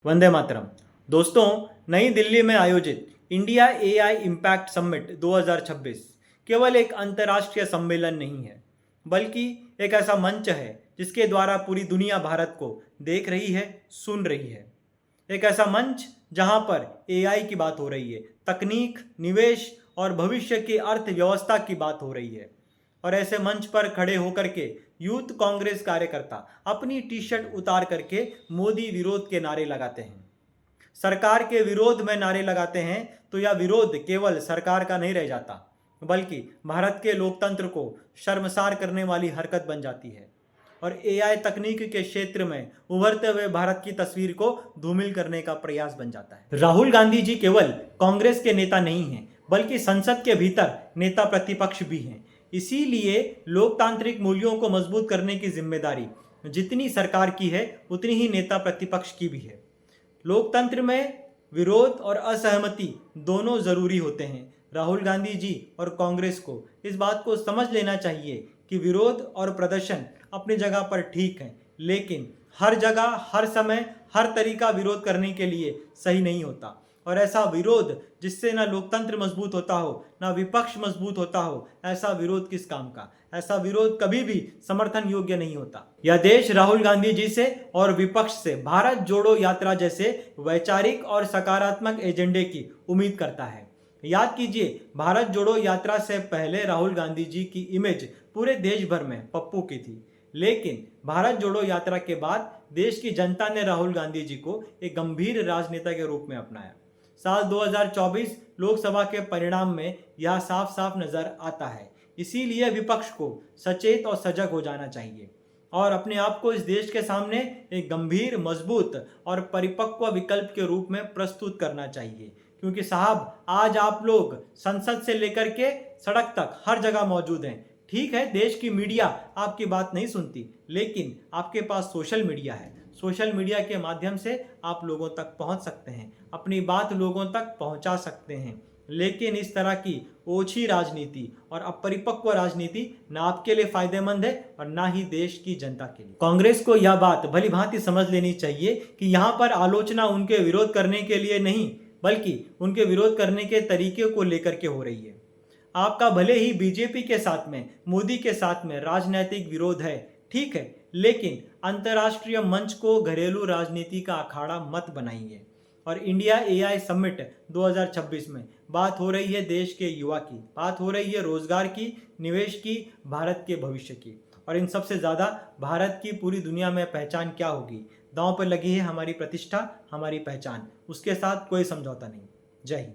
वंदे मातरम। दोस्तों, नई दिल्ली में आयोजित इंडिया एआई इम्पैक्ट समिट 2026 केवल एक अंतर्राष्ट्रीय सम्मेलन नहीं है, बल्कि एक ऐसा मंच है जिसके द्वारा पूरी दुनिया भारत को देख रही है, सुन रही है। एक ऐसा मंच जहां पर एआई की बात हो रही है, तकनीक, निवेश और भविष्य की अर्थव्यवस्था की बात हो रही है। और ऐसे मंच पर खड़े होकर के यूथ कांग्रेस कार्यकर्ता अपनी टी शर्ट उतार करके मोदी विरोध के नारे लगाते हैं, सरकार के विरोध में नारे लगाते हैं। तो यह विरोध केवल सरकार का नहीं रह जाता, बल्कि भारत के लोकतंत्र को शर्मसार करने वाली हरकत बन जाती है और एआई तकनीक के क्षेत्र में उभरते हुए भारत की तस्वीर को धूमिल करने का प्रयास बन जाता है। राहुल गांधी जी केवल कांग्रेस के नेता नहीं हैं, बल्कि संसद के भीतर नेता प्रतिपक्ष भी हैं। इसीलिए लोकतांत्रिक मूल्यों को मजबूत करने की जिम्मेदारी जितनी सरकार की है, उतनी ही नेता प्रतिपक्ष की भी है। लोकतंत्र में विरोध और असहमति दोनों जरूरी होते हैं। राहुल गांधी जी और कांग्रेस को इस बात को समझ लेना चाहिए कि विरोध और प्रदर्शन अपनी जगह पर ठीक है, लेकिन हर जगह, हर समय, हर तरीका विरोध करने के लिए सही नहीं होता। और ऐसा विरोध जिससे ना लोकतंत्र मजबूत होता हो, ना विपक्ष मजबूत होता हो, ऐसा विरोध किस काम का? ऐसा विरोध कभी भी समर्थन योग्य नहीं होता। यह देश राहुल गांधी जी से और विपक्ष से भारत जोड़ो यात्रा जैसे वैचारिक और सकारात्मक एजेंडे की उम्मीद करता है। याद कीजिए, भारत जोड़ो यात्रा से पहले राहुल गांधी जी की इमेज पूरे देश भर में पप्पू की थी, लेकिन भारत जोड़ो यात्रा के बाद देश की जनता ने राहुल गांधी जी को एक गंभीर राजनेता के रूप में अपनाया। साल 2024 लोकसभा के परिणाम में यह साफ साफ नजर आता है। इसीलिए विपक्ष को सचेत और सजग हो जाना चाहिए और अपने आप को इस देश के सामने एक गंभीर, मजबूत और परिपक्व विकल्प के रूप में प्रस्तुत करना चाहिए। क्योंकि साहब, आज आप लोग संसद से लेकर के सड़क तक हर जगह मौजूद हैं। ठीक है, देश की मीडिया आपकी बात नहीं सुनती, लेकिन आपके पास सोशल मीडिया है। सोशल मीडिया के माध्यम से आप लोगों तक पहुंच सकते हैं, अपनी बात लोगों तक पहुंचा सकते हैं। लेकिन इस तरह की ओछी राजनीति और अपरिपक्व राजनीति ना आपके लिए फायदेमंद है और ना ही देश की जनता के लिए। कांग्रेस को यह बात भली भांति समझ लेनी चाहिए कि यहाँ पर आलोचना उनके विरोध करने के लिए नहीं, बल्कि उनके विरोध करने के तरीके को लेकर के हो रही है। आपका भले ही बीजेपी के साथ में, मोदी के साथ में राजनीतिक विरोध है, ठीक है, लेकिन अंतर्राष्ट्रीय मंच को घरेलू राजनीति का अखाड़ा मत बनाइए। और इंडिया एआई समिट 2026 में बात हो रही है देश के युवा की, बात हो रही है रोजगार की, निवेश की, भारत के भविष्य की, और इन सबसे ज़्यादा भारत की पूरी दुनिया में पहचान क्या होगी। दांव पर लगी है हमारी प्रतिष्ठा, हमारी पहचान, उसके साथ कोई समझौता नहीं। जय हिंद।